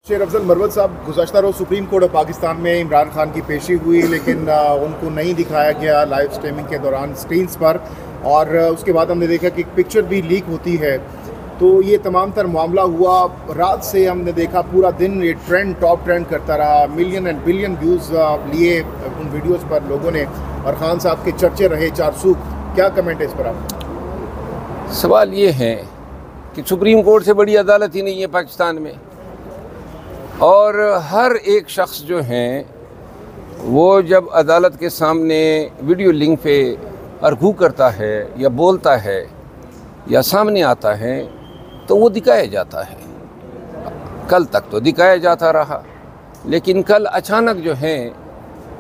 शेर अफजल मरवत साहब गुज़श्ता रोज़ supreme court of Pakistan में इमरान खान की पेशी हुई, लेकिन उनको नहीं दिखाया गया लाइव स्ट्रीमिंग के दौरान स्क्रीन्स पर। और उसके बाद हमने देखा कि एक पिक्चर भी लीक होती है। तो ये तमाम तर मामला हुआ। रात से हमने देखा पूरा दिन ये ट्रेंड टॉप ट्रेंड करता रहा। मिलियन एंड बिलियन व्यूज़ लिए उन वीडियोज़ पर लोगों ने, और खान साहब के चर्चे रहे चारसूख। क्या कमेंट है इस पर आप? सवाल ये है कि सुप्रीम कोर्ट से बड़ी अदालत ही नहीं है पाकिस्तान में, और हर एक शख्स जो हैं वो जब अदालत के सामने वीडियो लिंक पे अर्गू करता है या बोलता है या सामने आता है तो वो दिखाया जाता है। कल तक तो दिखाया जाता रहा, लेकिन कल अचानक जो है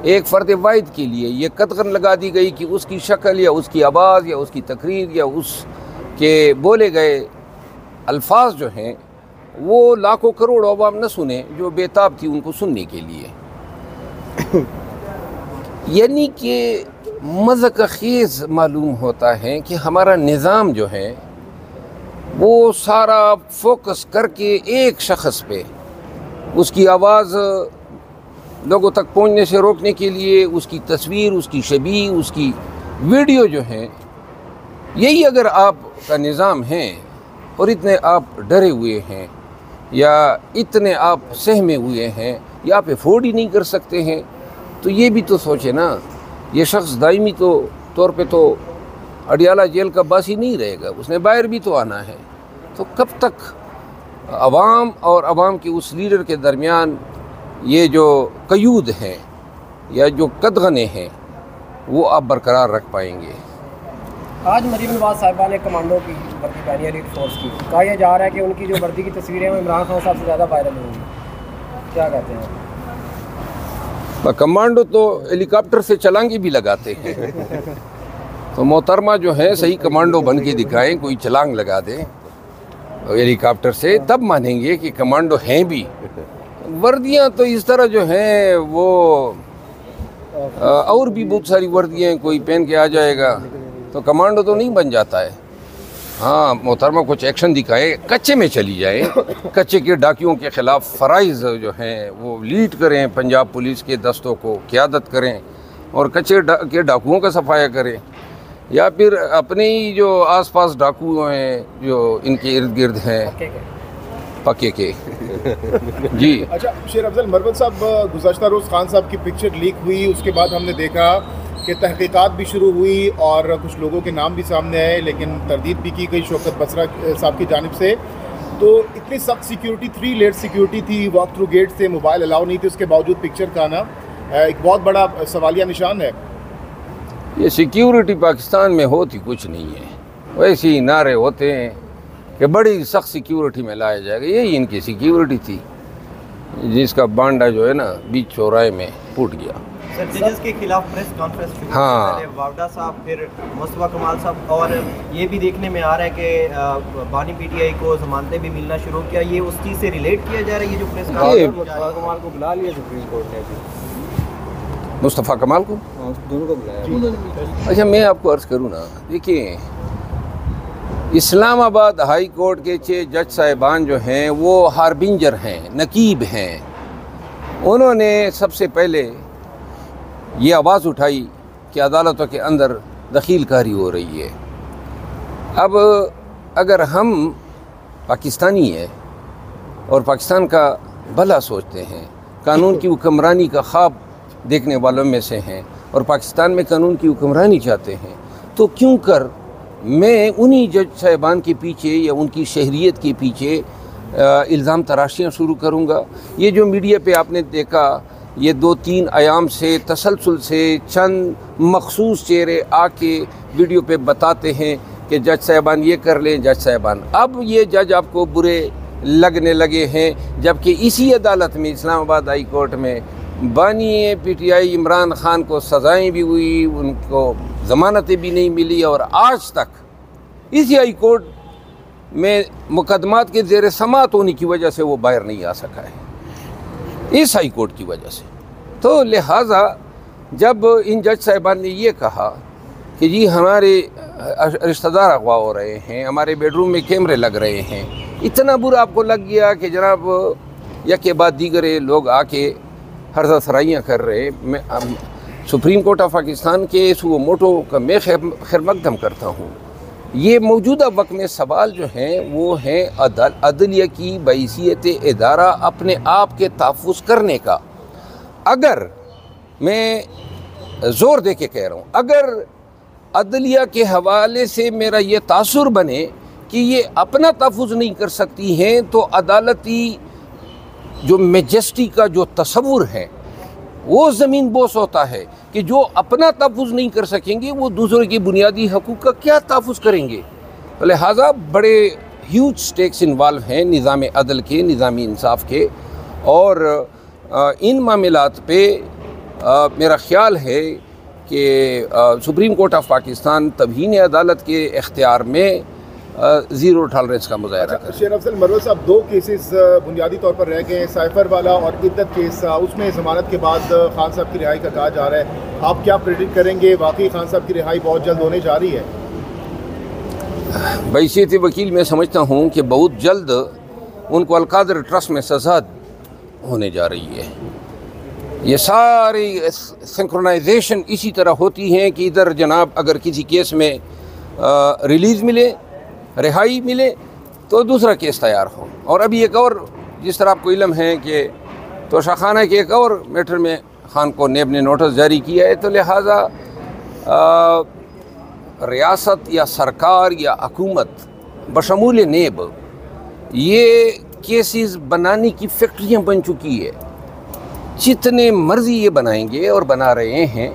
एक फ़र्द वाहिद के लिए ये कतगन लगा दी गई कि उसकी शक्ल या उसकी आवाज़ या उसकी तकरीर या उसके बोले गए अल्फाज जो हैं वो लाखों करोड़ अवाम न सुने जो बेताब थी उनको सुनने के लिए। यानी कि मज़क़-ख़ेज़ मालूम होता है कि हमारा निज़ाम जो है वो सारा फोकस करके एक शख्स पे उसकी आवाज़ लोगों तक पहुंचने से रोकने के लिए उसकी तस्वीर, उसकी शबीह, उसकी वीडियो जो है, यही अगर आपका निज़ाम है और इतने आप डरे हुए हैं या इतने आप सहमे हुए हैं या आप अफोर्ड ही नहीं कर सकते हैं, तो ये भी तो सोचे ना। ये शख्स दायमी तो तौर पे तो अडियाला जेल का बासी नहीं रहेगा, उसने बाहर भी तो आना है। तो कब तक अवाम और अवाम के उस लीडर के दरमियान ये जो कयूद हैं या जो कदगने हैं वो आप बरकरार रख पाएंगे? आज मरीम नवाज साहिबा ने कमांडो की वर्दी पहनी है, एलीट फोर्स की। कहा यह जा रहा है कि उनकी जो वर्दी की तस्वीरें हैं वो इमरान खान साहब से ज़्यादा वायरल होंगी। क्या कहते हैं? कमांडो तो हेलीकॉप्टर से छलांगी भी लगाते हैं। तो मोहतरमा जो है सही कमांडो बन के दिखाएं, कोई छलांग लगा दें हेलीकॉप्टर से, तब मानेंगे कि कमांडो हैं भी। वर्दियाँ तो इस तरह जो हैं वो और भी बहुत सारी वर्दियाँ कोई पहन के आ जाएगा तो कमांडो तो नहीं बन जाता है। हाँ, मोहतरमा कुछ एक्शन दिखाए, कच्चे में चली जाए, कच्चे के डाकियों के ख़िलाफ़ फ़राइज़ जो हैं वो लीड करें, पंजाब पुलिस के दस्तों को क़यादत करें और कच्चे के डाकुओं का सफाया करें, या फिर अपने ही जो आसपास डाकू हैं जो इनके इर्द गिर्द हैं पक्के के। जी अच्छा, शेर अफजल मरवत साहब गुज़श्ता रोज़ खान साहब की पिक्चर लीक हुई, उसके बाद हमने देखा कि तहकीकात भी शुरू हुई और कुछ लोगों के नाम भी सामने आए, लेकिन तरदीद भी की गई शौकत बसरा साहब की जानिब से। तो इतनी सख्त सिक्योरिटी, 3 लेयर सिक्योरिटी थी, वॉक थ्रू गेट से, मोबाइल अलाउ नहीं थे, उसके बावजूद पिक्चर का आना एक बहुत बड़ा सवालिया निशान है। ये सिक्योरिटी पाकिस्तान में होती कुछ नहीं है, वैसे ही नारे होते हैं कि बड़ी सख्त सिक्योरिटी में लाया जाएगा। यही इनकी सिक्योरिटी थी जिसका बांडा जो है ना बीच चौराहे में फूट गया। सर, जजेस के खिलाफ प्रेस कॉन्फ्रेंस शुरू हाँ। पहले वावडा साहब, फिर मुस्तफा कमाल साहब, और ये भी देखने में आ रहा है कि बानी पीटीआई को जमानतें भी मिलना शुरू किया। ये उस चीज़ से रिलेट किया जा रहा है ये जो प्रेस मुस्तफा कमाल को बुला लिया सुप्रीम कोर्ट ने। मुस्तफ़ा कमाल को दोनों को बुलाया। अच्छा, मैं आपको अर्ज़ करूँ ना, देखिए इस्लामाबाद हाई कोर्ट के 6 जज साहिबान जो हैं वो हार्बिंजर हैं, नकीब हैं। उन्होंने सबसे पहले ये आवाज़ उठाई कि अदालतों के अंदर दखीलकारी हो रही है। अब अगर हम पाकिस्तानी हैं और पाकिस्तान का भला सोचते हैं, कानून की हुक्मरानी का ख्वाब देखने वालों में से हैं और पाकिस्तान में कानून की हुक्मरानी चाहते हैं, तो क्यों कर मैं उन्हीं जज साहिबान के पीछे या उनकी शहरियत के पीछे इल्ज़ाम तराशियाँ शुरू करूँगा। ये जो मीडिया पे आपने देखा, ये 2-3 आयाम से तसलसल से चंद मखसूस चेहरे आके वीडियो पे बताते हैं कि जज साहिबान ये कर लें, जज साहिबान। अब ये जज आपको बुरे लगने लगे हैं, जबकि इसी अदालत में, इस्लामाबाद हाई कोर्ट में, बानी पीटीआई इमरान खान को सज़ाएँ भी हुई, उनको ज़मानतें भी नहीं मिली, और आज तक इसी हाई कोर्ट में मुकदमात के ज़ेर समात होने की वजह से वो बाहर नहीं आ सका है, इस हाई कोर्ट की वजह से। तो लिहाजा जब इन जज साहिबान ने ये कहा कि जी हमारे रिश्तेदार अगवा हो रहे हैं, हमारे बेडरूम में कैमरे लग रहे हैं, इतना बुरा आपको लग गया कि जनाब या के बाद दीगर लोग आके हर सराइयाँ कर रहे। मैं सुप्रीम कोर्ट ऑफ पाकिस्तान के वो मोटो का मैं खैर मकदम करता हूँ। ये मौजूदा वक्त में सवाल जो हैं वो हैं अदलिया की बहैसियत इदारा अपने आप के तहफ़्फ़ुज़ करने का। अगर मैं ज़ोर दे के कह रहा हूँ, अगर अदलिया के हवाले से मेरा ये तासुर बने कि ये अपना तहफ़्फ़ुज़ नहीं कर सकती हैं, तो अदालती जो मेजेस्टी का जो तसव्वुर है वो ज़मीन बोस होता है कि जो अपना तहफ़्फ़ुज़ नहीं कर सकेंगे वो दूसरों के बुनियादी हकूक़ का क्या तहफ़्फ़ुज़ करेंगे। तो लिहाजा बड़े ह्यूज स्टेक्स इन्वॉल्व हैं निज़ाम अदल के, निज़ाम इंसाफ के, और इन मामलात पे मेरा ख़्याल है कि सुप्रीम कोर्ट ऑफ पाकिस्तान तबहीन अदालत के इख्तियार में ज़ीरो टॉलरेंस का मुज़ाहरा करें। शेर अफजल मरवल साहब, 2 केसेस बुनियादी तौर पर रह गए हैं, साइफर वाला और इद्दत केस। उसमें ज़मानत के बाद खान साहब की रिहाई का कहा जा रहा है। आप क्या प्रेडिक्ट करेंगे, वाकई खान साहब की रिहाई बहुत जल्द होने जा रही है? बहैसियत वकील मैं समझता हूँ कि बहुत जल्द उनको अलकादर ट्रस्ट में सज़ा होने जा रही है। ये सारी सिंक्रोनाइजेशन इसी तरह होती हैं कि इधर जनाब अगर किसी केस में रिलीज़ मिले, रिहाई मिले, तो दूसरा केस तैयार हो। और अभी एक और, जिस तरह आपको इल्म है कि तोशाखाना के एक और मैटर में खान को नेब ने नोटिस जारी किया है, तो लिहाजा रियासत या सरकार या हुकूमत बशमूल नेब ये केसेस बनाने की फैक्ट्रियाँ बन चुकी है। जितने मर्ज़ी ये बनाएंगे और बना रहे हैं।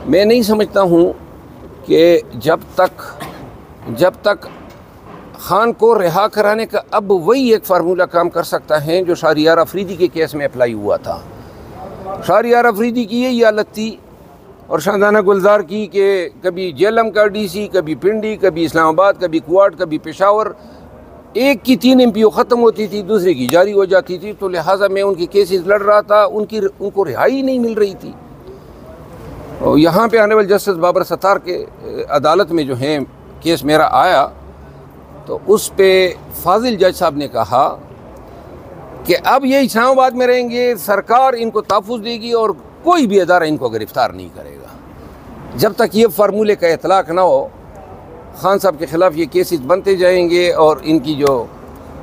मैं नहीं समझता हूँ कि जब तक खान को रिहा कराने का अब वही एक फार्मूला काम कर सकता है जो शहरियार अफरीदी के केस में अप्लाई हुआ था। शहरियार अफरीदी की यही हालत थी और शाहजाना गुलजार की कि कभी जेलम का डीसी, कभी पिंडी, कभी इस्लामाबाद, कभी कुआट, कभी पेशावर। एक की 3 MPO ख़त्म होती थी, दूसरे की जारी हो जाती थी। तो लिहाजा मैं उनकी केसेस लड़ रहा था, उनको रिहाई नहीं मिल रही थी। और यहाँ पे आने वाले जस्टिस बाबर सत्तार के अदालत में जो है केस मेरा आया, तो उस पे फाजिल जज साहब ने कहा कि अब ये इस्लामाबाद में रहेंगे, सरकार इनको तहफ़्फ़ुज़ देगी और कोई भी अदारा इनको गिरफ़्तार नहीं करेगा। जब तक ये फार्मूले का इतलाक़ ना हो, खान साहब के ख़िलाफ़ ये केसेस बनते जाएंगे और इनकी जो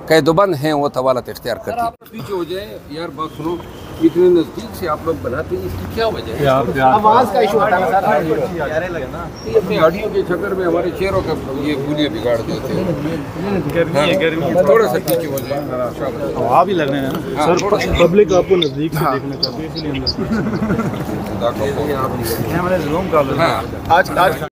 कैदोबंद हैं वो तवालत इख्तियार करती पीछे हो जाए। यार बात सुनो, इतने नज़दीक से आप लोग बनाते हैं, इसकी क्या वजह है? आवाज़ का इशू होता है सर, ये अपने ऑडियो के चक्कर में हमारे चेहरों का ये गुलियाँ बिगाड़ देते हैं। गर्मी थोड़ा सा पीछे हो जाए, हवा भी लग रहे हैं ना सर। पब्लिक आपको नज़दीक से देखना चाहती है, इसलिए हाँ। अंदर।